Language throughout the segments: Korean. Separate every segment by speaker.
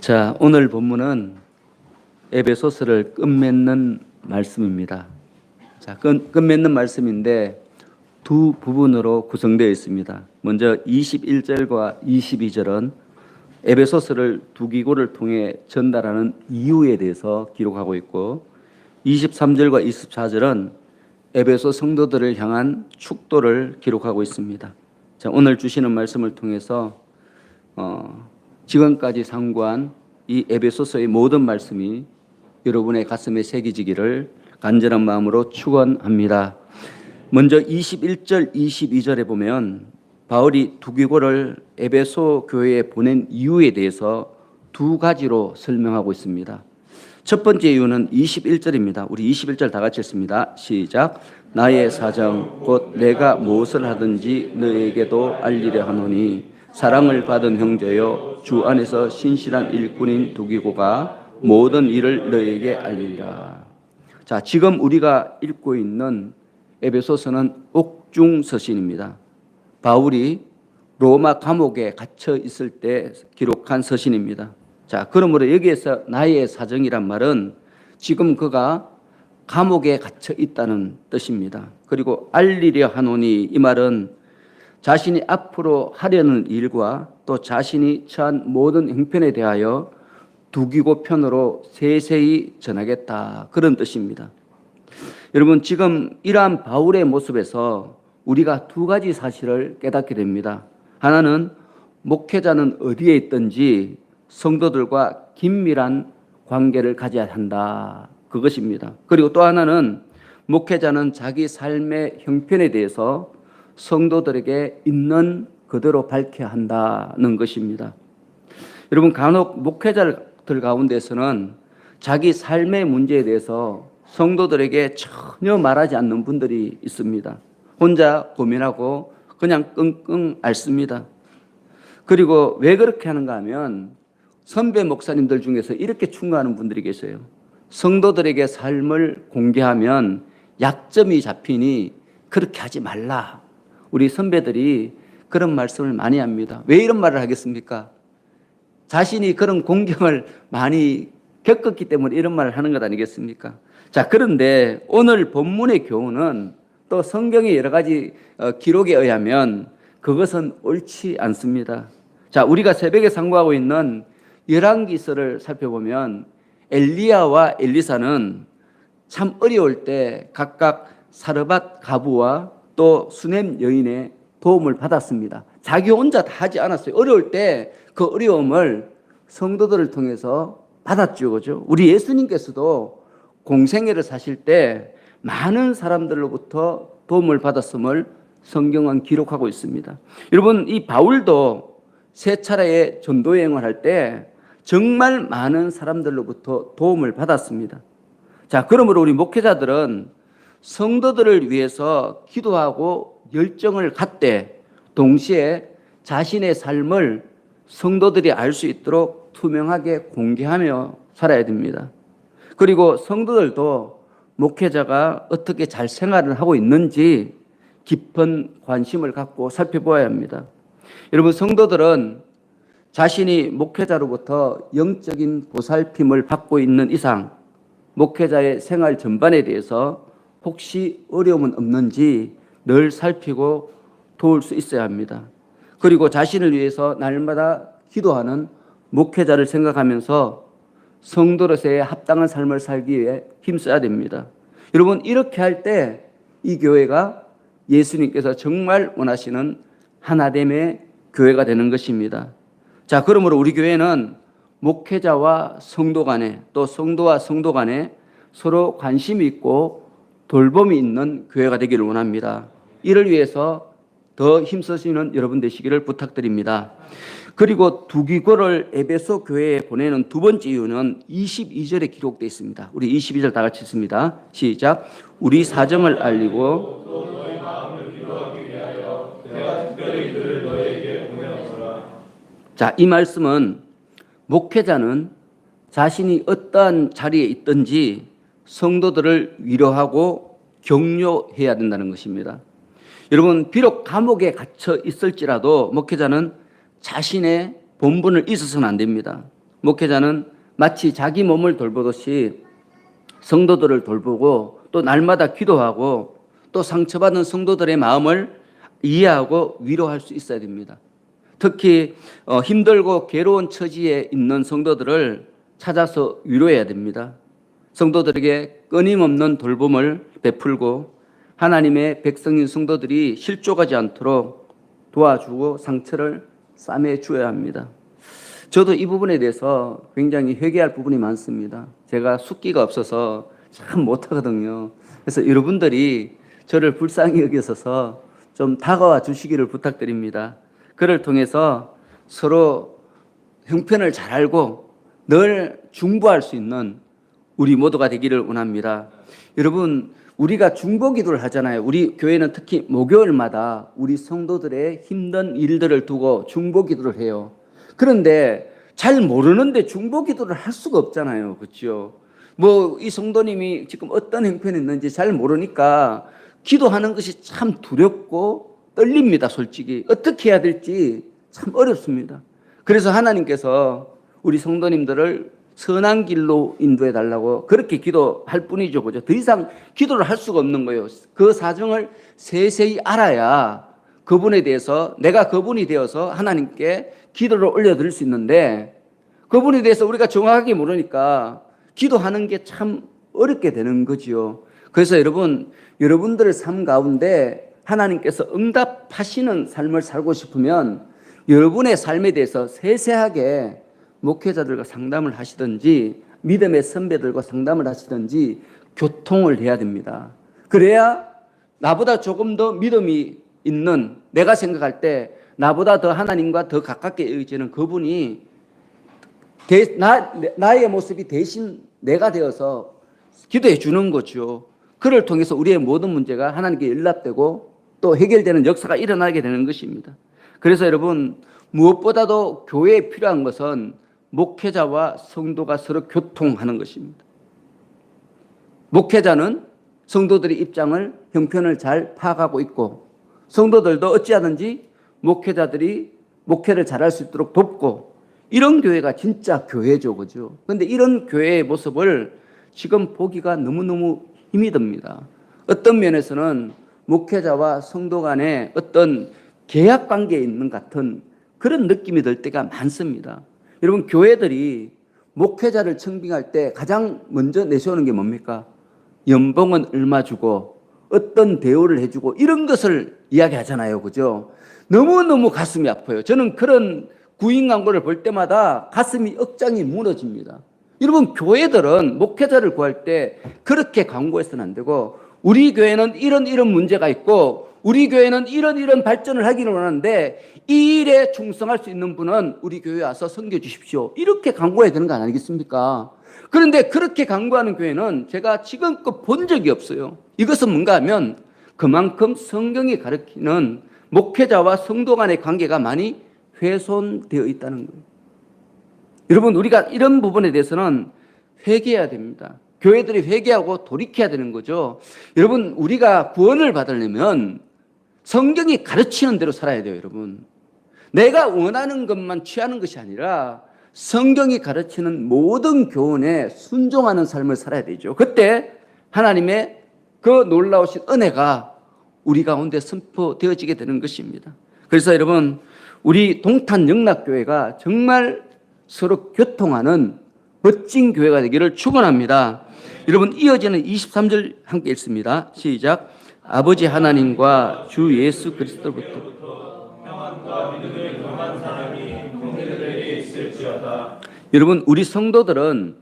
Speaker 1: 자, 오늘 본문은 에베소서를 끝맺는 말씀입니다. 자, 끝맺는 말씀인데 두 부분으로 구성되어 있습니다. 먼저 21절과 22절은 에베소서를 두 기고를 통해 전달하는 이유에 대해서 기록하고 있고 23절과 24절은 에베소 성도들을 향한 축도를 기록하고 있습니다. 자, 오늘 주시는 말씀을 통해서 지금까지 상고한 이 에베소서의 모든 말씀이 여러분의 가슴에 새겨지기를 간절한 마음으로 축원합니다. 먼저 21절, 22절에 보면 바울이 두 기고를 에베소 교회에 보낸 이유에 대해서 두 가지로 설명하고 있습니다. 첫 번째 이유는 21절입니다. 우리 21절 다 같이 읽습니다. 시작. 나의 사정 곧 내가 무엇을 하든지 너에게도 알리려 하노니 사랑을 받은 형제여 주 안에서 신실한 일꾼인 두 기고가 모든 일을 너에게 알리리라. 자, 지금 우리가 읽고 있는 에베소서는 옥중서신입니다. 바울이 로마 감옥에 갇혀 있을 때 기록한 서신입니다. 자, 그러므로 여기에서 나의 사정이란 말은 지금 그가 감옥에 갇혀 있다는 뜻입니다. 그리고 알리려 하노니 이 말은 자신이 앞으로 하려는 일과 또 자신이 처한 모든 형편에 대하여 두 기고 편으로 세세히 전하겠다, 그런 뜻입니다. 여러분, 지금 이러한 바울의 모습에서 우리가 두 가지 사실을 깨닫게 됩니다. 하나는 목회자는 어디에 있든지 성도들과 긴밀한 관계를 가져야 한다, 그것입니다. 그리고 또 하나는 목회자는 자기 삶의 형편에 대해서 성도들에게 있는 그대로 밝혀야 한다는 것입니다. 여러분, 간혹 목회자들 가운데서는 자기 삶의 문제에 대해서 성도들에게 전혀 말하지 않는 분들이 있습니다. 혼자 고민하고 그냥 끙끙 앓습니다. 그리고 왜 그렇게 하는가 하면 선배 목사님들 중에서 이렇게 충고하는 분들이 계세요. 성도들에게 삶을 공개하면 약점이 잡히니 그렇게 하지 말라. 우리 선배들이 그런 말씀을 많이 합니다. 왜 이런 말을 하겠습니까? 자신이 그런 공경을 많이 겪었기 때문에 이런 말을 하는 것 아니겠습니까? 자, 그런데 오늘 본문의 교훈은 또 성경의 여러 가지 기록에 의하면 그것은 옳지 않습니다. 자, 우리가 새벽에 상고하고 있는 열왕기서를 살펴보면 엘리야와 엘리사는 참 어려울 때 각각 사르밧 가부와 또 수넴 여인의 도움을 받았습니다. 자기 혼자 다 하지 않았어요. 어려울 때 그 어려움을 성도들을 통해서 받았죠, 그죠? 우리 예수님께서도 공생애를 사실 때 많은 사람들로부터 도움을 받았음을 성경은 기록하고 있습니다. 여러분, 이 바울도 세 차례의 전도 여행을 할 때 정말 많은 사람들로부터 도움을 받았습니다. 자, 그러므로 우리 목회자들은 성도들을 위해서 기도하고 열정을 갖되 동시에 자신의 삶을 성도들이 알 수 있도록 투명하게 공개하며 살아야 됩니다. 그리고 성도들도 목회자가 어떻게 잘 생활을 하고 있는지 깊은 관심을 갖고 살펴보아야 합니다. 여러분, 성도들은 자신이 목회자로부터 영적인 보살핌을 받고 있는 이상 목회자의 생활 전반에 대해서 혹시 어려움은 없는지 늘 살피고 도울 수 있어야 합니다. 그리고 자신을 위해서 날마다 기도하는 목회자를 생각하면서 성도로서의 합당한 삶을 살기 위해 힘써야 됩니다. 여러분, 이렇게 할 때 이 교회가 예수님께서 정말 원하시는 하나됨의 교회가 되는 것입니다. 자, 그러므로 우리 교회는 목회자와 성도 간에 또 성도와 성도 간에 서로 관심이 있고 돌봄이 있는 교회가 되기를 원합니다. 이를 위해서 더 힘쓰시는 여러분 되시기를 부탁드립니다. 그리고 두 기고를 에베소 교회에 보내는 두 번째 이유는 22절에 기록되어 있습니다. 우리 22절 다 같이 읽습니다. 시작. 우리 사정을 알리고 자, 이 말씀은 목회자는 자신이 어떠한 자리에 있든지 성도들을 위로하고 격려해야 된다는 것입니다. 여러분, 비록 감옥에 갇혀 있을지라도 목회자는 자신의 본분을 잊어서는 안 됩니다. 목회자는 마치 자기 몸을 돌보듯이 성도들을 돌보고 또 날마다 기도하고 또 상처받은 성도들의 마음을 이해하고 위로할 수 있어야 됩니다. 특히 힘들고 괴로운 처지에 있는 성도들을 찾아서 위로해야 됩니다. 성도들에게 끊임없는 돌봄을 베풀고 하나님의 백성인 성도들이 실족하지 않도록 도와주고 상처를 싸매 주어야 합니다. 저도 이 부분에 대해서 굉장히 회개할 부분이 많습니다. 제가 숫기가 없어서 참 못하거든요. 그래서 여러분들이 저를 불쌍히 여기셔서 좀 다가와 주시기를 부탁드립니다. 그를 통해서 서로 형편을 잘 알고 늘 중보할 수 있는 우리 모두가 되기를 원합니다. 여러분, 우리가 중보 기도를 하잖아요. 우리 교회는 특히 목요일마다 우리 성도들의 힘든 일들을 두고 중보 기도를 해요. 그런데 잘 모르는데 중보 기도를 할 수가 없잖아요. 그렇죠? 뭐 이 성도님이 지금 어떤 형편이 있는지 잘 모르니까 기도하는 것이 참 두렵고 떨립니다. 솔직히 어떻게 해야 될지 참 어렵습니다. 그래서 하나님께서 우리 성도님들을 선한 길로 인도해 달라고 그렇게 기도할 뿐이죠. 그죠? 더 이상 기도를 할 수가 없는 거예요. 그 사정을 세세히 알아야 그분에 대해서 내가 그분이 되어서 하나님께 기도를 올려드릴 수 있는데 그분에 대해서 우리가 정확하게 모르니까 기도하는 게 참 어렵게 되는 거지요. 그래서 여러분들의 삶 가운데 하나님께서 응답하시는 삶을 살고 싶으면 여러분의 삶에 대해서 세세하게 목회자들과 상담을 하시든지 믿음의 선배들과 상담을 하시든지 교통을 해야 됩니다. 그래야 나보다 조금 더 믿음이 있는 내가 생각할 때 나보다 더 하나님과 더 가깝게 여겨지는 그분이 나의 모습이 대신 내가 되어서 기도해 주는 거죠. 그를 통해서 우리의 모든 문제가 하나님께 연락되고 또 해결되는 역사가 일어나게 되는 것입니다. 그래서 여러분, 무엇보다도 교회에 필요한 것은 목회자와 성도가 서로 교통하는 것입니다. 목회자는 성도들의 입장을, 형편을 잘 파악하고 있고 성도들도 어찌하든지 목회자들이 목회를 잘할 수 있도록 돕고 이런 교회가 진짜 교회죠. 그죠? 그런데 이런 교회의 모습을 지금 보기가 너무너무 힘이 듭니다. 어떤 면에서는 목회자와 성도 간에 어떤 계약 관계에 있는 같은 그런 느낌이 들 때가 많습니다. 여러분, 교회들이 목회자를 청빙할 때 가장 먼저 내세우는 게 뭡니까? 연봉은 얼마 주고 어떤 대우를 해주고 이런 것을 이야기하잖아요. 그죠? 너무너무 가슴이 아파요. 저는 그런 구인 광고를 볼 때마다 가슴이 억장이 무너집니다. 여러분, 교회들은 목회자를 구할 때 그렇게 광고해서는 안 되고 우리 교회는 이런 문제가 있고 우리 교회는 이런 발전을 하기를 원하는데 이 일에 충성할 수 있는 분은 우리 교회에 와서 섬겨 주십시오. 이렇게 광고해야 되는 거 아니겠습니까? 그런데 그렇게 광고하는 교회는 제가 지금껏 본 적이 없어요. 이것은 뭔가 하면 그만큼 성경이 가르치는 목회자와 성도 간의 관계가 많이 훼손되어 있다는 거예요. 여러분, 우리가 이런 부분에 대해서는 회개해야 됩니다. 교회들이 회개하고 돌이켜야 되는 거죠. 여러분, 우리가 구원을 받으려면 성경이 가르치는 대로 살아야 돼요. 여러분, 내가 원하는 것만 취하는 것이 아니라 성경이 가르치는 모든 교훈에 순종하는 삶을 살아야 되죠. 그때 하나님의 그 놀라우신 은혜가 우리 가운데 선포되어지게 되는 것입니다. 그래서 여러분, 우리 동탄 영락교회가 정말 서로 교통하는 멋진 교회가 되기를 축원합니다. 여러분, 이어지는 23절 함께 읽습니다. 시작. 아버지 하나님과 주 예수 그리스도로부터 평안과 믿음을 겸한 사람이 공생들에게 있을지어다. 여러분, 우리 성도들은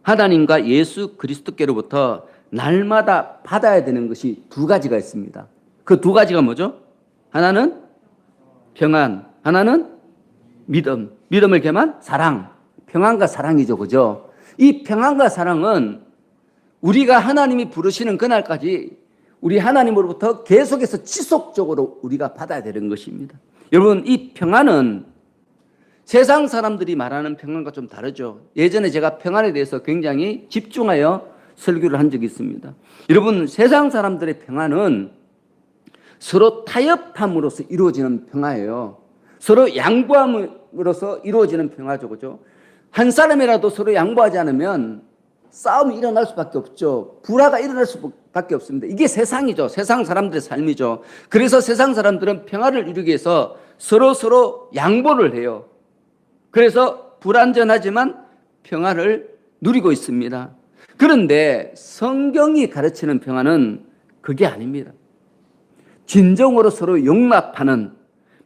Speaker 1: 하나님과 예수 그리스도께로부터 날마다 받아야 되는 것이 두 가지가 있습니다. 그 두 가지가 뭐죠? 하나는 평안, 하나는 믿음. 믿음을 겸한 사랑. 평안과 사랑이죠. 그죠? 이 평안과 사랑은 우리가 하나님이 부르시는 그날까지 우리 하나님으로부터 계속해서 지속적으로 우리가 받아야 되는 것입니다. 여러분, 이 평안은 세상 사람들이 말하는 평안과 좀 다르죠. 예전에 제가 평안에 대해서 굉장히 집중하여 설교를 한 적이 있습니다. 여러분, 세상 사람들의 평안은 서로 타협함으로써 이루어지는 평화예요. 서로 양보함으로써 이루어지는 평화죠. 그죠? 한 사람이라도 서로 양보하지 않으면 싸움이 일어날 수밖에 없죠. 불화가 일어날 수밖에 없습니다. 이게 세상이죠. 세상 사람들의 삶이죠. 그래서 세상 사람들은 평화를 이루기 위해서 서로 양보를 해요. 그래서 불완전하지만 평화를 누리고 있습니다. 그런데 성경이 가르치는 평화는 그게 아닙니다. 진정으로 서로 용납하는,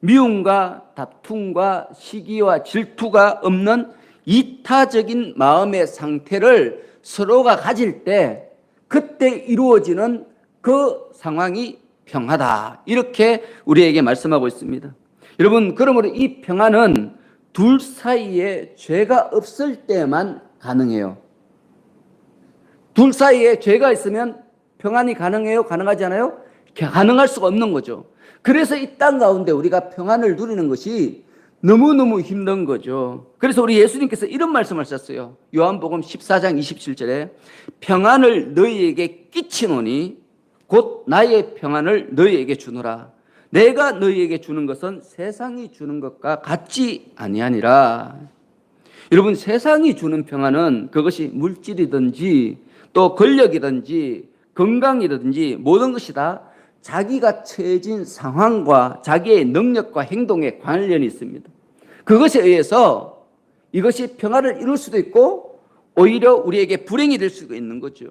Speaker 1: 미움과 다툼과 시기와 질투가 없는 이타적인 마음의 상태를 서로가 가질 때 그때 이루어지는 그 상황이 평화다. 이렇게 우리에게 말씀하고 있습니다. 여러분, 그러므로 이 평화는 둘 사이에 죄가 없을 때만 가능해요. 둘 사이에 죄가 있으면 평안이 가능해요? 가능하지 않아요? 가능할 수가 없는 거죠. 그래서 이 땅 가운데 우리가 평안을 누리는 것이 너무너무 힘든 거죠. 그래서 우리 예수님께서 이런 말씀을 하셨어요. 요한복음 14장 27절에 평안을 너희에게 끼치노니 곧 나의 평안을 너희에게 주노라. 내가 너희에게 주는 것은 세상이 주는 것과 같지 아니하니라. 여러분, 세상이 주는 평안은 그것이 물질이든지 또 권력이든지 건강이든지 모든 것이 다 자기가 처해진 상황과 자기의 능력과 행동에 관련이 있습니다. 그것에 의해서 이것이 평화를 이룰 수도 있고 오히려 우리에게 불행이 될 수도 있는 거죠.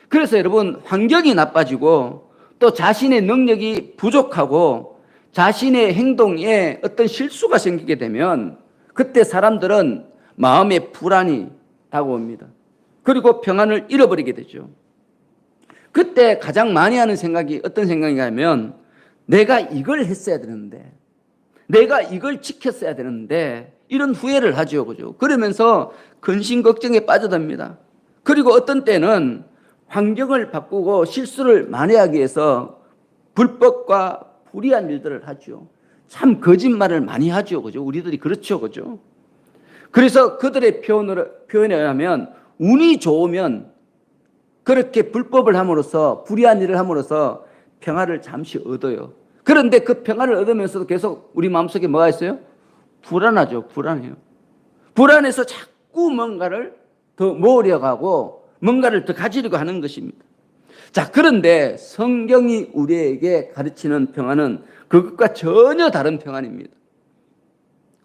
Speaker 1: 그래서 여러분, 환경이 나빠지고 또 자신의 능력이 부족하고 자신의 행동에 어떤 실수가 생기게 되면 그때 사람들은 마음의 불안이 다가옵니다. 그리고 평안을 잃어버리게 되죠. 그때 가장 많이 하는 생각이 어떤 생각인가 하면 내가 이걸 했어야 되는데, 내가 이걸 지켰어야 되는데, 이런 후회를 하죠. 그죠? 그러면서 근심 걱정에 빠져듭니다. 그리고 어떤 때는 환경을 바꾸고 실수를 만회하기 위해서 불법과 불의한 일들을 하죠. 참 거짓말을 많이 하죠. 그죠? 우리들이 그렇죠. 그죠? 그래서 그들의 표현에 의하면 운이 좋으면 그렇게 불법을 함으로써 불의한 일을 함으로써 평화를 잠시 얻어요. 그런데 그 평화를 얻으면서도 계속 우리 마음속에 뭐가 있어요? 불안하죠. 불안해요. 불안해서 자꾸 뭔가를 더 모으려고 하고 뭔가를 더 가지려고 하는 것입니다. 자, 그런데 성경이 우리에게 가르치는 평안은 그것과 전혀 다른 평안입니다.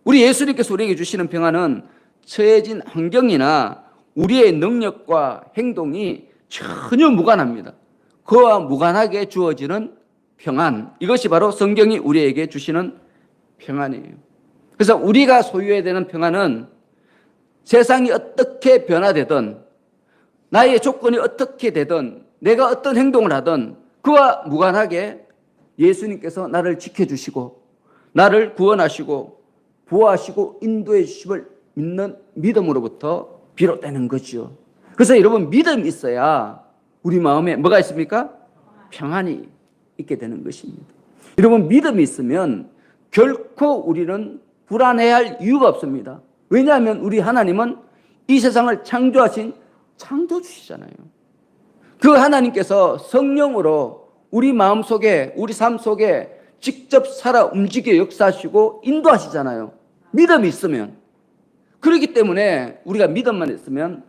Speaker 1: 우리 예수님께서 우리에게 주시는 평안은 처해진 환경이나 우리의 능력과 행동이 전혀 무관합니다. 그와 무관하게 주어지는 평안, 이것이 바로 성경이 우리에게 주시는 평안이에요. 그래서 우리가 소유해야 되는 평안은 세상이 어떻게 변화되든 나의 조건이 어떻게 되든 내가 어떤 행동을 하든 그와 무관하게 예수님께서 나를 지켜주시고 나를 구원하시고 보호하시고 인도해 주심을 믿는 믿음으로부터 비롯되는 거죠. 그래서 여러분, 믿음이 있어야 우리 마음에 뭐가 있습니까? 평안이 있게 되는 것입니다. 여러분, 믿음이 있으면 결코 우리는 불안해야 할 이유가 없습니다. 왜냐하면 우리 하나님은 이 세상을 창조하신 창조주시잖아요. 그 하나님께서 성령으로 우리 마음속에 우리 삶 속에 직접 살아 움직여 역사하시고 인도하시잖아요. 믿음이 있으면. 그렇기 때문에 우리가 믿음만 있으면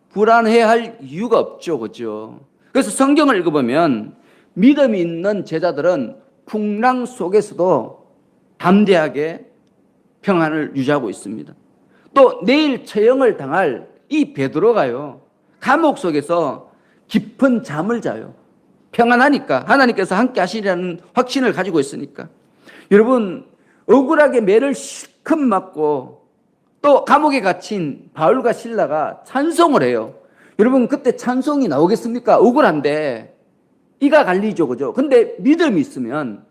Speaker 1: 불안해야 할 이유가 없죠. 그죠? 그래서 성경을 읽어보면 믿음이 있는 제자들은 풍랑 속에서도 담대하게 평안을 유지하고 있습니다. 또 내일 처형을 당할 이 베드로가요, 감옥 속에서 깊은 잠을 자요. 평안하니까, 하나님께서 함께 하시리라는 확신을 가지고 있으니까. 여러분, 억울하게 매를 실컷 맞고 또 감옥에 갇힌 바울과 실라가 찬송을 해요. 여러분, 그때 찬송이 나오겠습니까? 억울한데 이가 갈리죠. 그죠? 근데 믿음이 있으면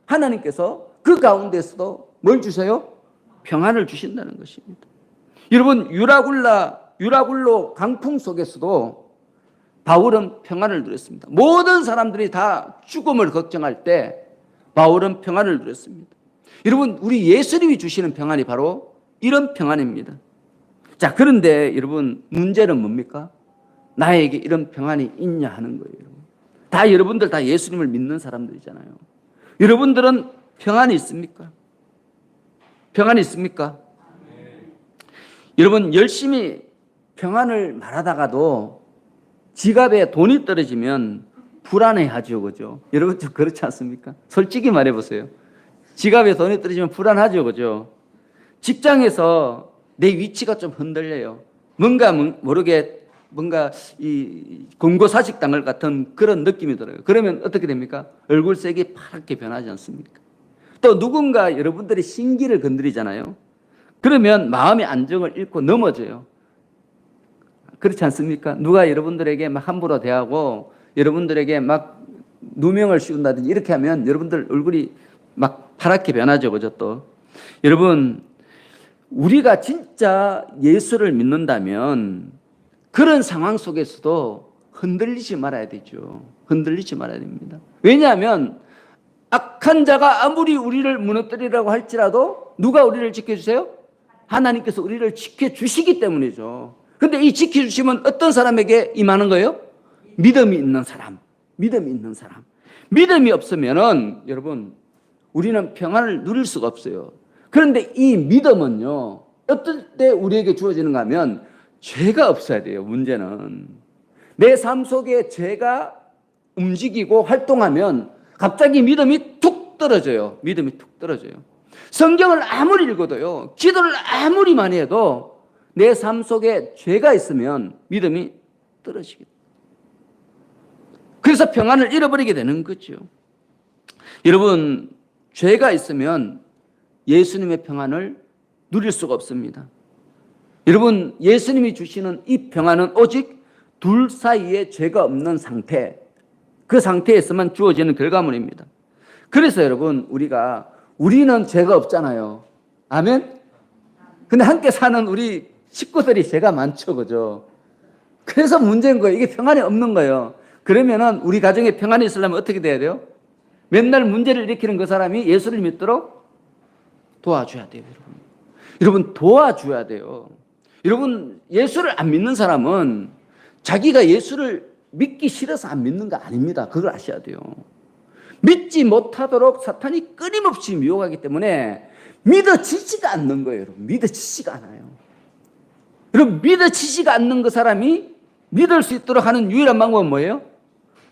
Speaker 1: 하나님께서 그 가운데서도 뭘 주세요? 평안을 주신다는 것입니다. 여러분, 유라굴로 강풍 속에서도 바울은 평안을 누렸습니다. 모든 사람들이 다 죽음을 걱정할 때 바울은 평안을 누렸습니다. 여러분, 우리 예수님이 주시는 평안이 바로 이런 평안입니다. 자, 그런데 여러분, 문제는 뭡니까? 나에게 이런 평안이 있냐 하는 거예요. 다 여러분들 다 예수님을 믿는 사람들이잖아요. 여러분들은 평안이 있습니까? 평안이 있습니까? 여러분, 열심히 평안을 말하다가도 지갑에 돈이 떨어지면 불안해하죠, 그죠? 여러분 좀 그렇지 않습니까? 솔직히 말해보세요. 지갑에 돈이 떨어지면 불안하죠, 그죠? 직장에서 내 위치가 좀 흔들려요. 뭔가 모르게 뭔가 이 권고사직 당할 같은 그런 느낌이 들어요. 그러면 어떻게 됩니까? 얼굴색이 파랗게 변하지 않습니까? 또 누군가 여러분들의 신기를 건드리잖아요. 그러면 마음의 안정을 잃고 넘어져요. 그렇지 않습니까? 누가 여러분들에게 막 함부로 대하고 여러분들에게 막 누명을 씌운다든지 이렇게 하면 여러분들 얼굴이 막 파랗게 변하죠, 그죠? 또 여러분, 우리가 진짜 예수를 믿는다면 그런 상황 속에서도 흔들리지 말아야 되죠. 흔들리지 말아야 됩니다. 왜냐하면 악한 자가 아무리 우리를 무너뜨리라고 할지라도 누가 우리를 지켜주세요? 하나님께서 우리를 지켜주시기 때문이죠. 근데 이 지켜주심은 어떤 사람에게 임하는 거예요? 믿음이 있는 사람. 믿음이 있는 사람. 믿음이 없으면은 여러분, 우리는 평안을 누릴 수가 없어요. 그런데 이 믿음은요, 어떨 때 우리에게 주어지는가 하면 죄가 없어야 돼요. 문제는 내 삶 속에 죄가 움직이고 활동하면 갑자기 믿음이 툭 떨어져요. 믿음이 툭 떨어져요. 성경을 아무리 읽어도요, 기도를 아무리 많이 해도 내 삶 속에 죄가 있으면 믿음이 떨어지게 돼요. 그래서 평안을 잃어버리게 되는 거죠. 여러분, 죄가 있으면 예수님의 평안을 누릴 수가 없습니다. 여러분, 예수님이 주시는 이 평안은 오직 둘 사이에 죄가 없는 상태, 그 상태에서만 주어지는 결과물입니다. 그래서 여러분, 우리는 죄가 없잖아요. 아멘? 근데 함께 사는 우리 식구들이 죄가 많죠, 그죠? 그래서 문제인 거예요. 이게 평안이 없는 거예요. 그러면은 우리 가정에 평안이 있으려면 어떻게 돼야 돼요? 맨날 문제를 일으키는 그 사람이 예수를 믿도록 도와줘야 돼요, 여러분. 여러분, 도와줘야 돼요. 여러분, 예수를 안 믿는 사람은 자기가 예수를 믿기 싫어서 안 믿는 거 아닙니다. 그걸 아셔야 돼요. 믿지 못하도록 사탄이 끊임없이 미혹하기 때문에 믿어지지가 않는 거예요, 여러분. 믿어지지가 않아요. 여러분, 믿어지지가 않는 그 사람이 믿을 수 있도록 하는 유일한 방법은 뭐예요?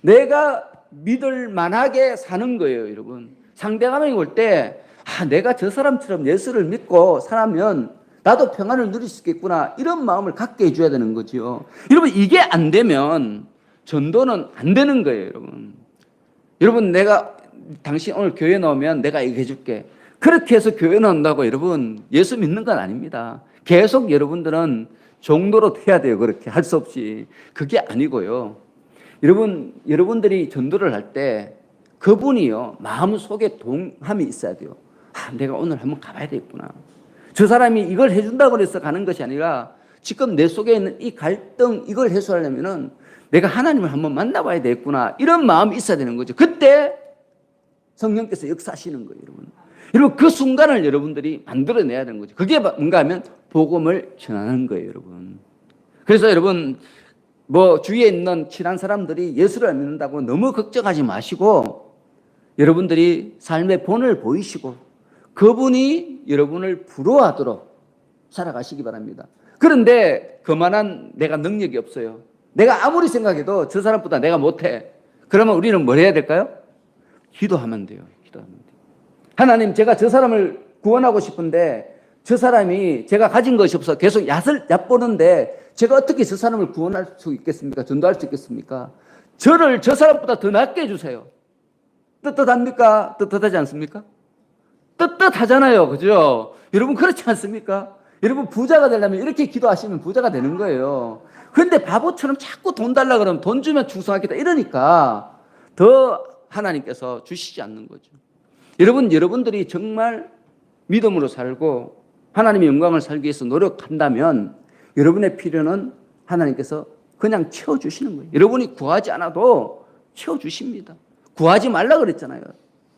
Speaker 1: 내가 믿을 만하게 사는 거예요, 여러분. 상대방이 올 때, 내가 저 사람처럼 예수를 믿고 살면 나도 평안을 누릴 수 있겠구나, 이런 마음을 갖게 해줘야 되는 거죠. 여러분, 이게 안 되면 전도는 안 되는 거예요, 여러분. 여러분, 당신 오늘 교회 나오면 내가 이거 해줄게. 그렇게 해서 교회 나온다고 여러분, 예수 믿는 건 아닙니다. 계속 여러분들은 종도로 돼야 돼요. 그렇게 할 수 없이. 그게 아니고요. 여러분들이 전도를 할 때 그분이요, 마음속에 동함이 있어야 돼요. 내가 오늘 한번 가봐야 되겠구나. 저 사람이 이걸 해준다고 해서 가는 것이 아니라 지금 내 속에 있는 이 갈등, 이걸 해소하려면은 내가 하나님을 한번 만나봐야 되겠구나, 이런 마음이 있어야 되는 거죠. 그때 성령께서 역사하시는 거예요, 여러분. 여러분, 그 순간을 여러분들이 만들어내야 되는 거죠. 그게 뭔가 하면 복음을 전하는 거예요, 여러분. 그래서 여러분, 주위에 있는 친한 사람들이 예수를 안 믿는다고 너무 걱정하지 마시고, 여러분들이 삶의 본을 보이시고 그분이 여러분을 부러워하도록 살아가시기 바랍니다. 그런데 그만한 내가 능력이 없어요. 내가 아무리 생각해도 저 사람보다 내가 못해. 그러면 우리는 뭘 해야 될까요? 기도하면 돼요. 기도하면 돼요. 하나님, 제가 저 사람을 구원하고 싶은데 저 사람이 제가 가진 것이 없어 계속 얕보는데 제가 어떻게 저 사람을 구원할 수 있겠습니까? 전도할 수 있겠습니까? 저를 저 사람보다 더 낫게 해주세요. 떳떳합니까? 떳떳하지 않습니까? 떳떳하잖아요, 그죠? 여러분, 그렇지 않습니까? 여러분, 부자가 되려면 이렇게 기도하시면 부자가 되는 거예요. 그런데 바보처럼 자꾸 돈 달라 그러면 돈 주면 충성하겠다 이러니까 더 하나님께서 주시지 않는 거죠. 여러분들이 정말 믿음으로 살고 하나님의 영광을 살기 위해서 노력한다면 여러분의 필요는 하나님께서 그냥 채워주시는 거예요. 여러분이 구하지 않아도 채워주십니다. 구하지 말라 그랬잖아요.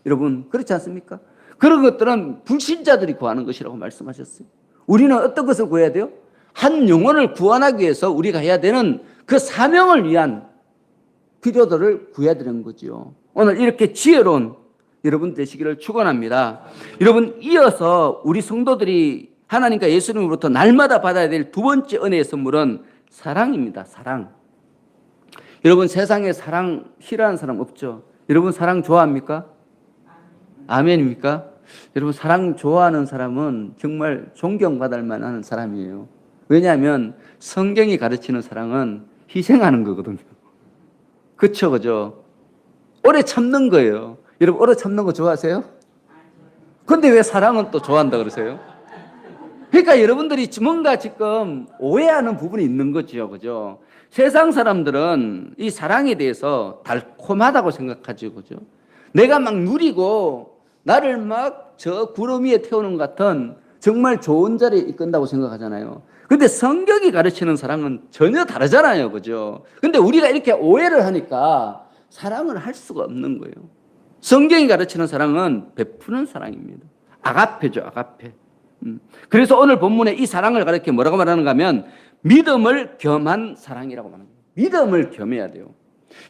Speaker 1: 여러분, 그렇지 않습니까? 그런 것들은 불신자들이 구하는 것이라고 말씀하셨어요. 우리는 어떤 것을 구해야 돼요? 한 영혼을 구원하기 위해서 우리가 해야 되는 그 사명을 위한 필요들을 구해야 되는 거죠. 오늘 이렇게 지혜로운 여러분 되시기를 축원합니다. 여러분, 이어서 우리 성도들이 하나님과 예수님으로부터 날마다 받아야 될 두 번째 은혜의 선물은 사랑입니다. 사랑. 여러분, 세상에 사랑 싫어하는 사람 없죠? 여러분, 사랑 좋아합니까? 아멘입니까? 여러분, 사랑 좋아하는 사람은 정말 존경받을 만한 사람이에요. 왜냐하면 성경이 가르치는 사랑은 희생하는 거거든요. 그쵸, 그죠? 오래 참는 거예요. 여러분, 오래 참는 거 좋아하세요? 근데 왜 사랑은 또 좋아한다 그러세요? 그러니까 여러분들이 뭔가 지금 오해하는 부분이 있는 거죠. 그죠? 세상 사람들은 이 사랑에 대해서 달콤하다고 생각하죠. 그죠? 내가 막 누리고 나를 막 저 구름 위에 태우는 것 같은 정말 좋은 자리에 이끈다고 생각하잖아요. 근데 성경이 가르치는 사랑은 전혀 다르잖아요. 그죠? 근데 우리가 이렇게 오해를 하니까 사랑을 할 수가 없는 거예요. 성경이 가르치는 사랑은 베푸는 사랑입니다. 아가페죠, 아가페. 그래서 오늘 본문에 이 사랑을 가르쳐 뭐라고 말하는가 하면 믿음을 겸한 사랑이라고 말합니다. 믿음을 겸해야 돼요.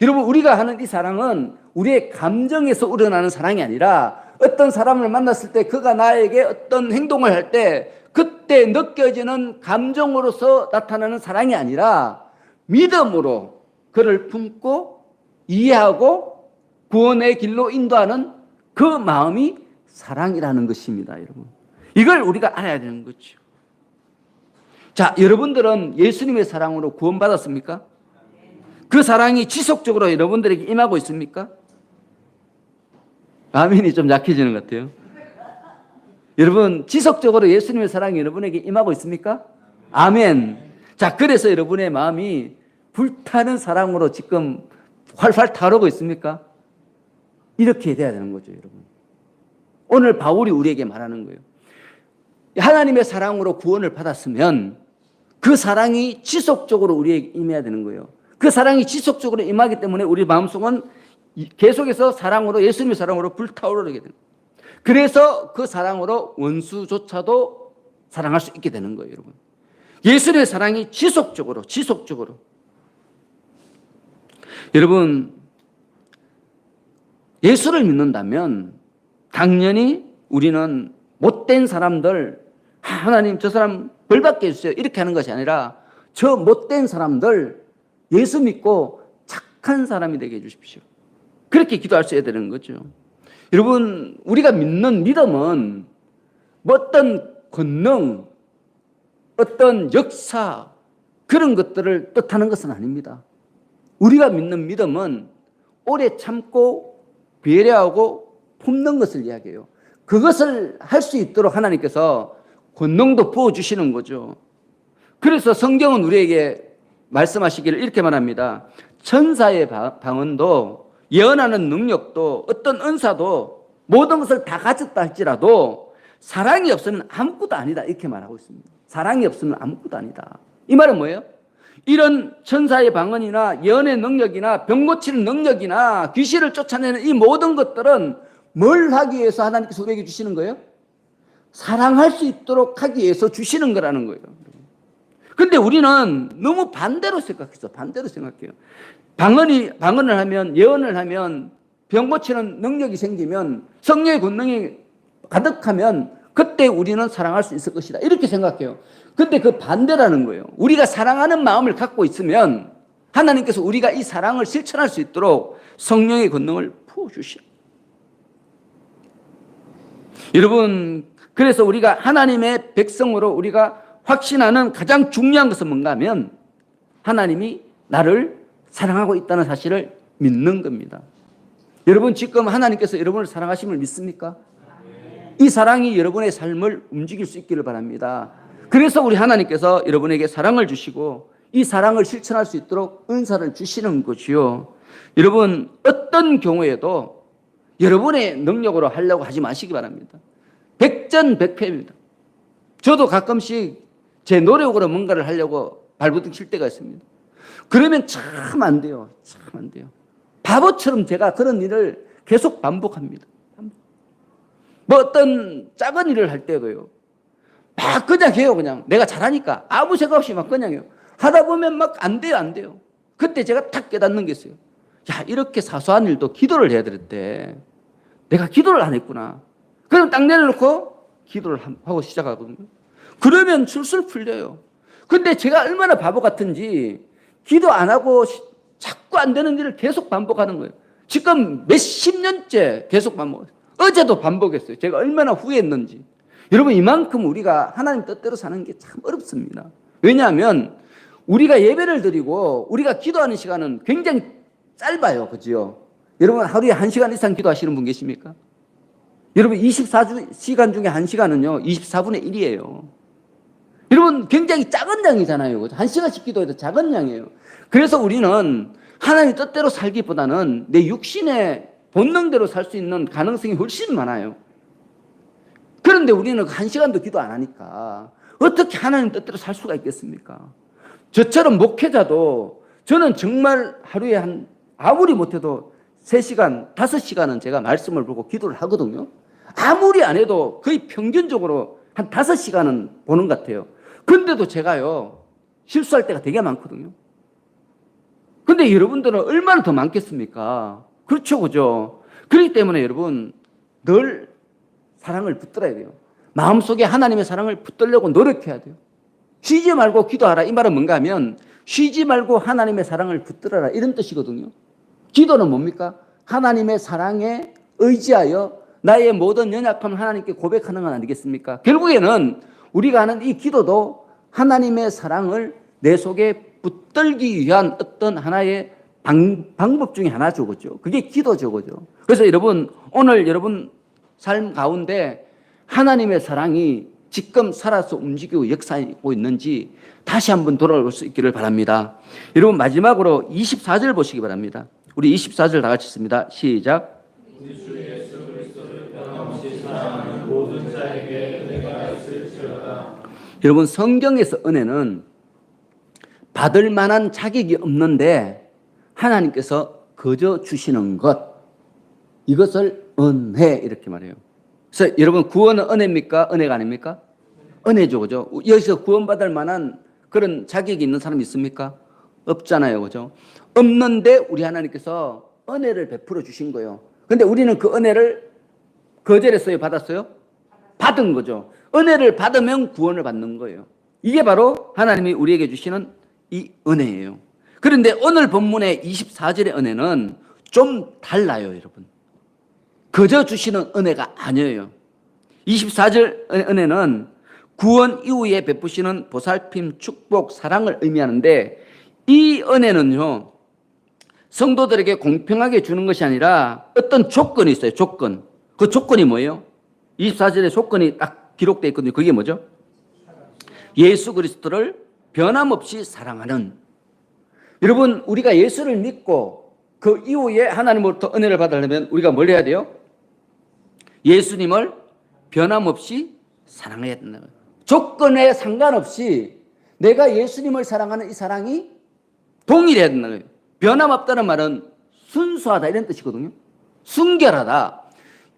Speaker 1: 여러분, 우리가 하는 이 사랑은 우리의 감정에서 우러나는 사랑이 아니라 어떤 사람을 만났을 때 그가 나에게 어떤 행동을 할 때 그때 느껴지는 감정으로서 나타나는 사랑이 아니라 믿음으로 그를 품고 이해하고 구원의 길로 인도하는 그 마음이 사랑이라는 것입니다, 여러분. 이걸 우리가 알아야 되는 거죠. 자, 여러분들은 예수님의 사랑으로 구원받았습니까? 그 사랑이 지속적으로 여러분들에게 임하고 있습니까? 아멘이 좀 약해지는 것 같아요. 여러분, 지속적으로 예수님의 사랑이 여러분에게 임하고 있습니까? 아멘. 자, 그래서 여러분의 마음이 불타는 사랑으로 지금 활활 타오르고 있습니까? 이렇게 돼야 되는 거죠, 여러분. 오늘 바울이 우리에게 말하는 거예요. 하나님의 사랑으로 구원을 받았으면 그 사랑이 지속적으로 우리에게 임해야 되는 거예요. 그 사랑이 지속적으로 임하기 때문에 우리 마음속은 계속해서 사랑으로, 예수님의 사랑으로 불타오르게 되는 거예요. 그래서 그 사랑으로 원수조차도 사랑할 수 있게 되는 거예요, 여러분. 예수님의 사랑이 지속적으로. 여러분, 예수를 믿는다면 당연히 우리는 못된 사람들, 하나님 저 사람 벌 받게 해주세요, 이렇게 하는 것이 아니라 저 못된 사람들 예수 믿고 착한 사람이 되게 해주십시오, 그렇게 기도할 수 있어야 되는 거죠. 여러분, 우리가 믿는 믿음은 뭐 어떤 권능, 어떤 역사, 그런 것들을 뜻하는 것은 아닙니다. 우리가 믿는 믿음은 오래 참고 배려하고 품는 것을 이야기해요. 그것을 할 수 있도록 하나님께서 권능도 부어주시는 거죠. 그래서 성경은 우리에게 말씀하시기를 이렇게 말합니다. 천사의 방언도, 예언하는 능력도, 어떤 은사도, 모든 것을 다 가졌다 할지라도 사랑이 없으면 아무것도 아니다, 이렇게 말하고 있습니다. 사랑이 없으면 아무것도 아니다. 이 말은 뭐예요? 이런 천사의 방언이나 예언의 능력이나 병 고치는 능력이나 귀신을 쫓아내는 이 모든 것들은 뭘 하기 위해서 하나님께서 우리에게 주시는 거예요? 사랑할 수 있도록 하기 위해서 주시는 거라는 거예요. 근데 우리는 너무 반대로 생각해서, 반대로 생각해요. 방언을 하면, 예언을 하면, 병 고치는 능력이 생기면, 성령의 권능이 가득하면 그때 우리는 사랑할 수 있을 것이다, 이렇게 생각해요. 근데 그 반대라는 거예요. 우리가 사랑하는 마음을 갖고 있으면 하나님께서 우리가 이 사랑을 실천할 수 있도록 성령의 권능을 부어주셔요. 여러분, 그래서 우리가 하나님의 백성으로 우리가 확신하는 가장 중요한 것은 뭔가 하면 하나님이 나를 사랑하고 있다는 사실을 믿는 겁니다. 여러분, 지금 하나님께서 여러분을 사랑하심을 믿습니까? 이 사랑이 여러분의 삶을 움직일 수 있기를 바랍니다. 그래서 우리 하나님께서 여러분에게 사랑을 주시고 이 사랑을 실천할 수 있도록 은사를 주시는 것이요. 여러분, 어떤 경우에도 여러분의 능력으로 하려고 하지 마시기 바랍니다. 백전백패입니다. 저도 가끔씩 제 노력으로 뭔가를 하려고 발버둥 칠 때가 있습니다. 그러면 참 안 돼요. 참 안 돼요. 바보처럼 제가 그런 일을 계속 반복합니다. 뭐 어떤 작은 일을 할 때도요. 막 그냥 해요. 그냥 내가 잘하니까 아무 생각 없이 막 그냥 해요. 하다 보면 막 안 돼요. 그때 제가 탁 깨닫는 게 있어요. 야, 이렇게 사소한 일도 기도를 해야 되는데 내가 기도를 안 했구나. 그럼 딱 내려놓고 기도를 하고 시작하거든요. 그러면 술술 풀려요. 근데 제가 얼마나 바보 같은지 기도 안 하고 자꾸 안 되는 일을 계속 반복하는 거예요. 지금 몇십 년째 계속 반복했어요. 어제도 반복했어요. 제가 얼마나 후회했는지. 여러분, 이만큼 우리가 하나님 뜻대로 사는 게 참 어렵습니다. 왜냐하면 우리가 예배를 드리고 우리가 기도하는 시간은 굉장히 짧아요. 그죠? 여러분, 하루에 1시간 이상 기도하시는 분 계십니까? 여러분, 24시간 중에 1시간은요 24분의 1이에요. 여러분, 굉장히 작은 양이잖아요. 1시간씩 기도해도 작은 양이에요. 그래서 우리는 하나님 뜻대로 살기보다는 내 육신의 본능대로 살 수 있는 가능성이 훨씬 많아요. 그런데 우리는 1시간도 기도 안 하니까 어떻게 하나님 뜻대로 살 수가 있겠습니까? 저처럼 목회자도 저는 정말 하루에 아무리 못해도 3시간, 5시간은 제가 말씀을 보고 기도를 하거든요. 아무리 안 해도 거의 평균적으로 한 5시간은 보는 것 같아요. 근데도 제가요, 실수할 때가 되게 많거든요. 근데 여러분들은 얼마나 더 많겠습니까? 그렇죠, 그죠? 그렇기 때문에 여러분, 늘 사랑을 붙들어야 돼요. 마음속에 하나님의 사랑을 붙들려고 노력해야 돼요. 쉬지 말고 기도하라. 이 말은 뭔가 하면 쉬지 말고 하나님의 사랑을 붙들어라. 이런 뜻이거든요. 기도는 뭡니까? 하나님의 사랑에 의지하여 나의 모든 연약함을 하나님께 고백하는 건 아니겠습니까? 결국에는 우리가 하는 이 기도도 하나님의 사랑을 내 속에 붙들기 위한 어떤 하나의 방법 중에 하나죠. 그죠? 그게 기도죠. 그죠? 그래서 여러분, 오늘 여러분 삶 가운데 하나님의 사랑이 지금 살아서 움직이고 역사하고 있는지 다시 한번 돌아올 수 있기를 바랍니다. 여러분, 마지막으로 24절 보시기 바랍니다. 우리 24절 다 같이 읽습니다. 시작.
Speaker 2: 우리 주 예수 그리스도를 변함없이 사랑하는 모든 자에게 은혜가 있을지어다.
Speaker 1: 여러분, 성경에서 은혜는 받을 만한 자격이 없는데 하나님께서 거저 주시는 것, 이것을 은혜 이렇게 말해요. 그래서 여러분, 구원은 은혜입니까? 은혜가 아닙니까? 은혜죠. 그죠? 여기서 구원받을 만한 그런 자격이 있는 사람이 있습니까? 없잖아요. 그죠? 없는데 우리 하나님께서 은혜를 베풀어 주신 거예요. 근데 우리는 그 은혜를 거절했어요? 받았어요? 받은 거죠. 은혜를 받으면 구원을 받는 거예요. 이게 바로 하나님이 우리에게 주시는 이 은혜예요. 그런데 오늘 본문의 24절의 은혜는 좀 달라요, 여러분. 거저 주시는 은혜가 아니에요. 24절 은혜는 구원 이후에 베푸시는 보살핌, 축복, 사랑을 의미하는데 이 은혜는요, 성도들에게 공평하게 주는 것이 아니라 어떤 조건이 있어요. 조건. 그 조건이 뭐예요? 24절에 조건이 딱 기록되어 있거든요. 그게 뭐죠? 예수 그리스도를 변함없이 사랑하는. 여러분, 우리가 예수를 믿고 그 이후에 하나님으로부터 은혜를 받으려면 우리가 뭘 해야 돼요? 예수님을 변함없이 사랑해야 된다. 조건에 상관없이 내가 예수님을 사랑하는 이 사랑이 동일해야 된다는 거예요. 변함없다는 말은 순수하다 이런 뜻이거든요. 순결하다.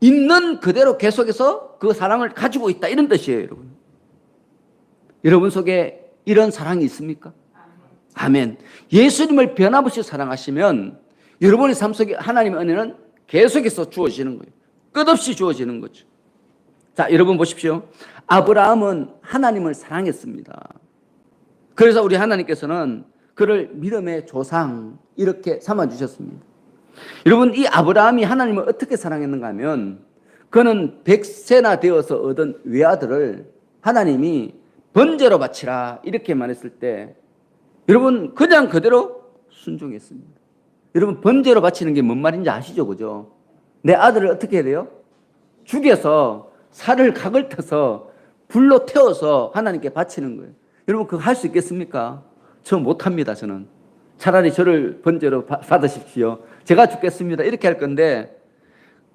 Speaker 1: 있는 그대로 계속해서 그 사랑을 가지고 있다 이런 뜻이에요, 여러분. 여러분 속에 이런 사랑이 있습니까? 아멘. 예수님을 변함없이 사랑하시면 여러분의 삶 속에 하나님의 은혜는 계속해서 주어지는 거예요. 끝없이 주어지는 거죠. 자, 여러분 보십시오. 아브라함은 하나님을 사랑했습니다. 그래서 우리 하나님께서는 그를 믿음의 조상 이렇게 삼아주셨습니다. 여러분, 이 아브라함이 하나님을 어떻게 사랑했는가 하면 그는 100세나 되어서 얻은 외아들을 하나님이 번제로 바치라 이렇게 말했을 때 여러분 그냥 그대로 순종했습니다. 여러분, 번제로 바치는 게 뭔 말인지 아시죠? 그죠? 내 아들을 어떻게 해야 돼요? 죽여서 살을 각을 터서 불로 태워서 하나님께 바치는 거예요. 여러분, 그거 할 수 있겠습니까? 저 못합니다. 저는. 차라리 저를 번제로 받으십시오. 제가 죽겠습니다. 이렇게 할 건데,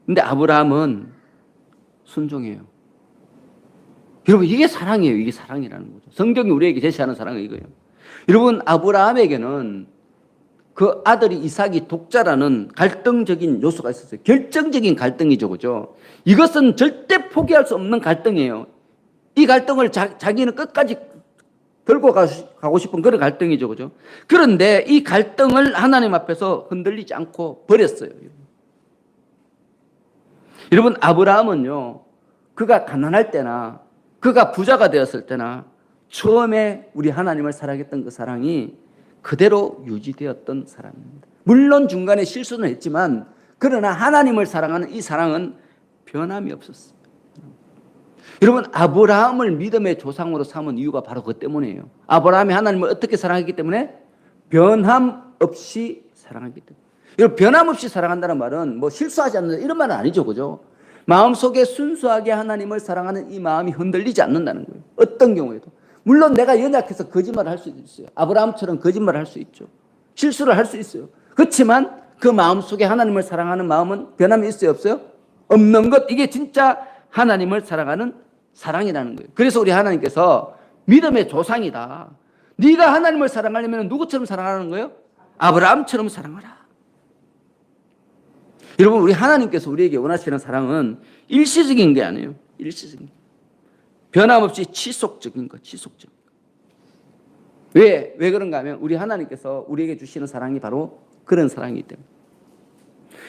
Speaker 1: 근데 아브라함은 순종해요. 여러분, 이게 사랑이에요. 이게 사랑이라는 거죠. 성경이 우리에게 제시하는 사랑은 이거예요. 여러분, 아브라함에게는 그 아들이 이삭이 독자라는 갈등적인 요소가 있었어요. 결정적인 갈등이죠. 그죠? 이것은 절대 포기할 수 없는 갈등이에요. 이 갈등을 자기는 끝까지 들고 가고 싶은 그런 갈등이죠. 그죠? 그런데 이 갈등을 하나님 앞에서 흔들리지 않고 버렸어요. 여러분, 아브라함은요, 그가 가난할 때나 그가 부자가 되었을 때나 처음에 우리 하나님을 사랑했던 그 사랑이 그대로 유지되었던 사람입니다. 물론 중간에 실수는 했지만 그러나 하나님을 사랑하는 이 사랑은 변함이 없었어요. 여러분, 아브라함을 믿음의 조상으로 삼은 이유가 바로 그 때문이에요. 아브라함이 하나님을 어떻게 사랑했기 때문에? 변함 없이 사랑하기 때문에. 여러분, 변함 없이 사랑한다는 말은 뭐 실수하지 않는다 이런 말은 아니죠, 그죠? 마음속에 순수하게 하나님을 사랑하는 이 마음이 흔들리지 않는다는 거예요. 어떤 경우에도. 물론 내가 연약해서 거짓말을 할 수 있어요. 아브라함처럼 거짓말을 할 수 있죠. 실수를 할 수 있어요. 그렇지만 그 마음속에 하나님을 사랑하는 마음은 변함이 있어요, 없어요? 없는 것. 이게 진짜 하나님을 사랑하는 사랑이라는 거예요. 그래서 우리 하나님께서 믿음의 조상이다. 네가 하나님을 사랑하려면 누구처럼 사랑하는 거예요? 아브라함처럼 사랑하라. 여러분, 우리 하나님께서 우리에게 원하시는 사랑은 일시적인 게 아니에요. 일시적인. 변함없이 지속적인 것, 지속적. 왜 그런가 하면 우리 하나님께서 우리에게 주시는 사랑이 바로 그런 사랑이기 때문에.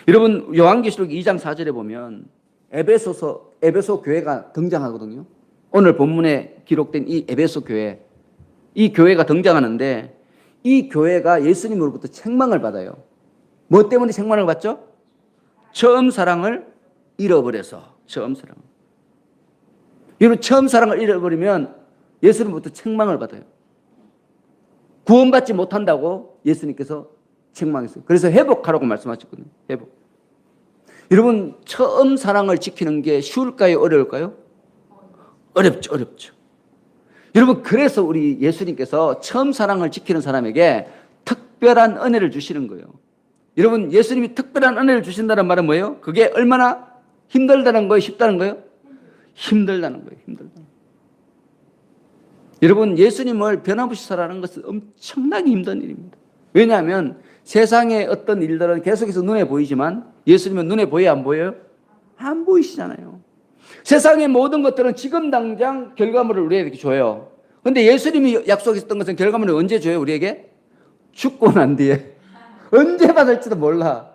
Speaker 1: 여러분, 요한계시록 2장 4절에 보면 에베소 교회가 등장하거든요. 오늘 본문에 기록된 이 에베소 교회, 이 교회가 등장하는데 이 교회가 예수님으로부터 책망을 받아요. 뭐 때문에 책망을 받죠? 처음 사랑을 잃어버려서. 처음 사랑. 여러분, 처음 사랑을 잃어버리면 예수님부터 책망을 받아요. 구원받지 못한다고 예수님께서 책망했어요. 그래서 회복하라고 말씀하셨거든요. 회복. 여러분, 처음 사랑을 지키는 게 쉬울까요? 어려울까요? 어렵죠. 어렵죠. 여러분, 그래서 우리 예수님께서 처음 사랑을 지키는 사람에게 특별한 은혜를 주시는 거예요. 여러분, 예수님이 특별한 은혜를 주신다는 말은 뭐예요? 그게 얼마나 힘들다는 거예요? 쉽다는 거예요? 힘들다는 거예요. 힘들다. 여러분, 예수님을 변함없이 사랑하는 것은 엄청나게 힘든 일입니다. 왜냐하면 세상의 어떤 일들은 계속해서 눈에 보이지만 예수님은 눈에 보여요, 안 보여요? 안 보이시잖아요. 세상의 모든 것들은 지금 당장 결과물을 우리에게 줘요. 그런데 예수님이 약속했던 것은 결과물을 언제 줘요, 우리에게? 죽고 난 뒤에. 언제 받을지도 몰라.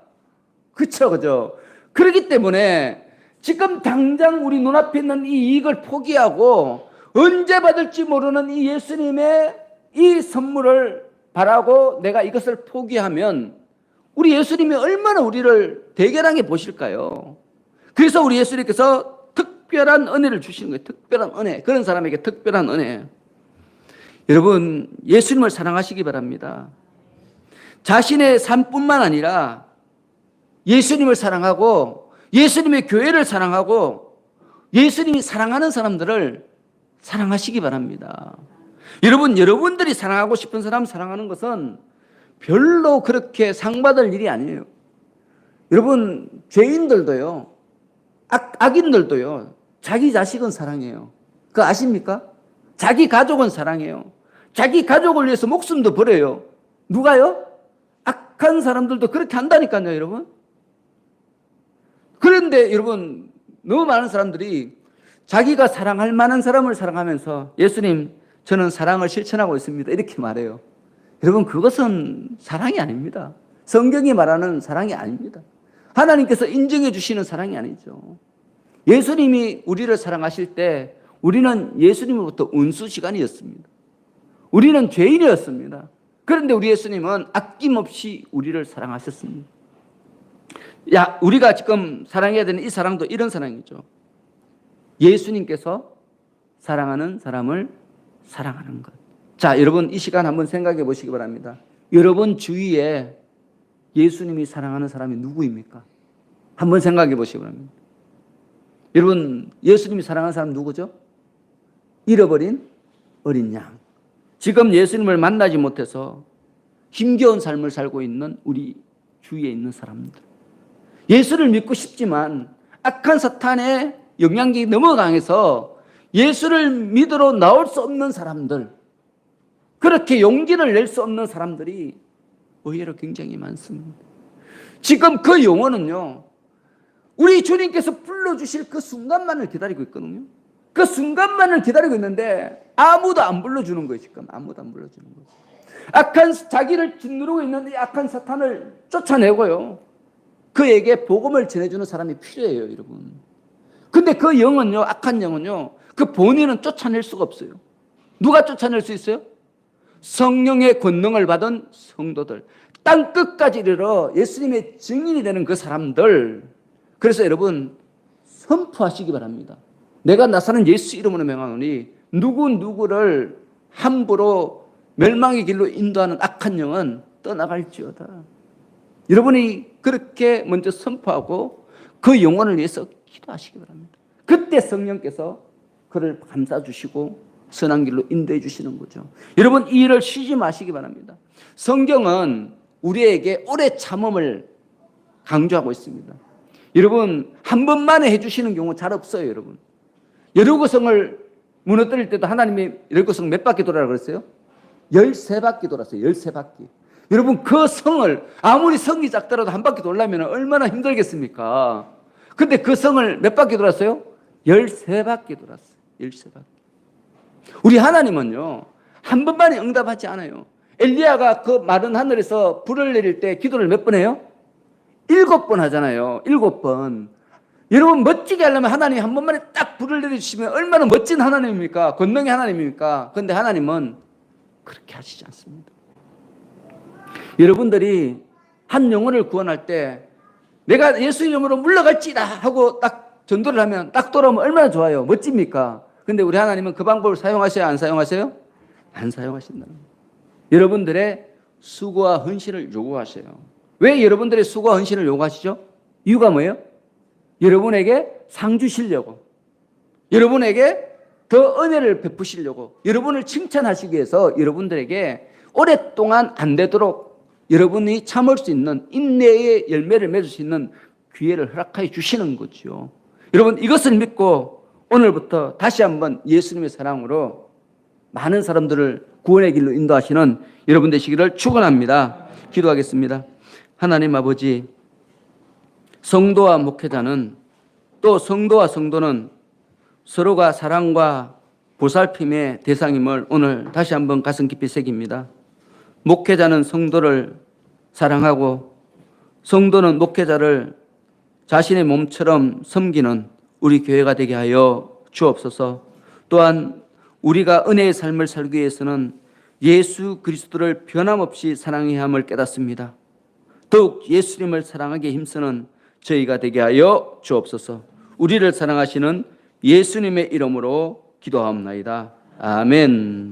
Speaker 1: 그쵸, 그죠? 그렇기 때문에 지금 당장 우리 눈앞에 있는 이 이익을 포기하고 언제 받을지 모르는 이 예수님의 이 선물을 바라고 내가 이것을 포기하면 우리 예수님이 얼마나 우리를 대견하게 보실까요? 그래서 우리 예수님께서 특별한 은혜를 주시는 거예요. 특별한 은혜. 그런 사람에게 특별한 은혜. 여러분, 예수님을 사랑하시기 바랍니다. 자신의 삶뿐만 아니라 예수님을 사랑하고 예수님의 교회를 사랑하고 예수님이 사랑하는 사람들을 사랑하시기 바랍니다. 여러분, 여러분들이 사랑하고 싶은 사람 사랑하는 것은 별로 그렇게 상받을 일이 아니에요. 여러분, 죄인들도요, 악인들도요, 자기 자식은 사랑해요. 그거 아십니까? 자기 가족은 사랑해요. 자기 가족을 위해서 목숨도 버려요. 누가요? 악한 사람들도 그렇게 한다니까요, 여러분. 그런데 여러분, 너무 많은 사람들이 자기가 사랑할 만한 사람을 사랑하면서 예수님, 저는 사랑을 실천하고 있습니다, 이렇게 말해요. 여러분, 그것은 사랑이 아닙니다. 성경이 말하는 사랑이 아닙니다. 하나님께서 인정해 주시는 사랑이 아니죠. 예수님이 우리를 사랑하실 때 우리는 예수님으로부터 운수 시간이었습니다. 우리는 죄인이었습니다. 그런데 우리 예수님은 아낌없이 우리를 사랑하셨습니다. 우리가 지금 사랑해야 되는 이 사랑도 이런 사랑이죠. 예수님께서 사랑하는 사람을 사랑하는 것. 자, 여러분, 이 시간 한번 생각해 보시기 바랍니다. 여러분 주위에 예수님이 사랑하는 사람이 누구입니까? 한번 생각해 보시기 바랍니다. 여러분, 예수님이 사랑하는 사람 누구죠? 잃어버린 어린 양. 지금 예수님을 만나지 못해서 힘겨운 삶을 살고 있는 우리 주위에 있는 사람들. 예수를 믿고 싶지만 악한 사탄의 영향력이 너무 강해서 예수를 믿으러 나올 수 없는 사람들, 그렇게 용기를 낼 수 없는 사람들이 의외로 굉장히 많습니다. 지금 그 영혼은요, 우리 주님께서 불러주실 그 순간만을 기다리고 있거든요. 그 순간만을 기다리고 있는데 아무도 안 불러주는 거예요. 지금 아무도 안 불러주는 거예요. 자기를 짓누르고 있는 이 악한 사탄을 쫓아내고요, 그에게 복음을 전해주는 사람이 필요해요, 여러분. 근데 그 영은요, 악한 영은요, 그 본인은 쫓아낼 수가 없어요. 누가 쫓아낼 수 있어요? 성령의 권능을 받은 성도들, 땅 끝까지 이르러 예수님의 증인이 되는 그 사람들. 그래서 여러분 선포하시기 바랍니다. 내가 나사는 예수 이름으로 명하노니 누구를 함부로 멸망의 길로 인도하는 악한 영은 떠나갈지어다. 여러분이 그렇게 먼저 선포하고 그 영혼을 위해서 기도하시기 바랍니다. 그때 성령께서 그를 감싸주시고 선한 길로 인도해 주시는 거죠. 여러분 이 일을 쉬지 마시기 바랍니다. 성경은 우리에게 오래 참음을 강조하고 있습니다. 여러분 한 번만에 해주시는 경우 잘 없어요. 여러분 여리고성을 무너뜨릴 때도 하나님이 여리고성 몇 바퀴 돌아라 그랬어요? 13바퀴 돌았어요. 13바퀴. 여러분 그 성을 아무리 성이 작더라도 한 바퀴 돌려면 얼마나 힘들겠습니까? 근데 그 성을 몇 바퀴 돌았어요? 13바퀴 돌았어요. 13바퀴. 우리 하나님은요 한 번만에 응답하지 않아요. 엘리야가 그 마른 하늘에서 불을 내릴 때 기도를 몇 번 해요? 7번 하잖아요. 7번. 여러분 멋지게 하려면 하나님이 한 번만에 딱 불을 내려주시면 얼마나 멋진 하나님입니까? 권능의 하나님입니까? 그런데 하나님은 그렇게 하시지 않습니다. 여러분들이 한 영혼을 구원할 때 내가 예수 이름으로 물러갈지다 하고 딱 전도를 하면 딱 돌아오면 얼마나 좋아요. 멋집니까? 근데 우리 하나님은 그 방법을 사용하셔요? 안 사용하세요? 안 사용하신다는 거예요. 여러분들의 수고와 헌신을 요구하세요. 왜 여러분들의 수고와 헌신을 요구하시죠? 이유가 뭐예요? 여러분에게 상 주시려고, 여러분에게 더 은혜를 베푸시려고, 여러분을 칭찬하시기 위해서 여러분들에게 오랫동안 안 되도록 여러분이 참을 수 있는 인내의 열매를 맺을 수 있는 기회를 허락하여 주시는 거죠. 여러분 이것을 믿고 오늘부터 다시 한번 예수님의 사랑으로 많은 사람들을 구원의 길로 인도하시는 여러분 되시기를 축원합니다. 기도하겠습니다. 하나님 아버지, 성도와 목회자는 또 성도와 성도는 서로가 사랑과 보살핌의 대상임을 오늘 다시 한번 가슴 깊이 새깁니다. 목회자는 성도를 사랑하고 성도는 목회자를 자신의 몸처럼 섬기는 우리 교회가 되게 하여 주옵소서. 또한 우리가 은혜의 삶을 살기 위해서는 예수 그리스도를 변함없이 사랑해야 함을 깨닫습니다. 더욱 예수님을 사랑하기에 힘쓰는 저희가 되게 하여 주옵소서. 우리를 사랑하시는 예수님의 이름으로 기도하옵나이다. 아멘.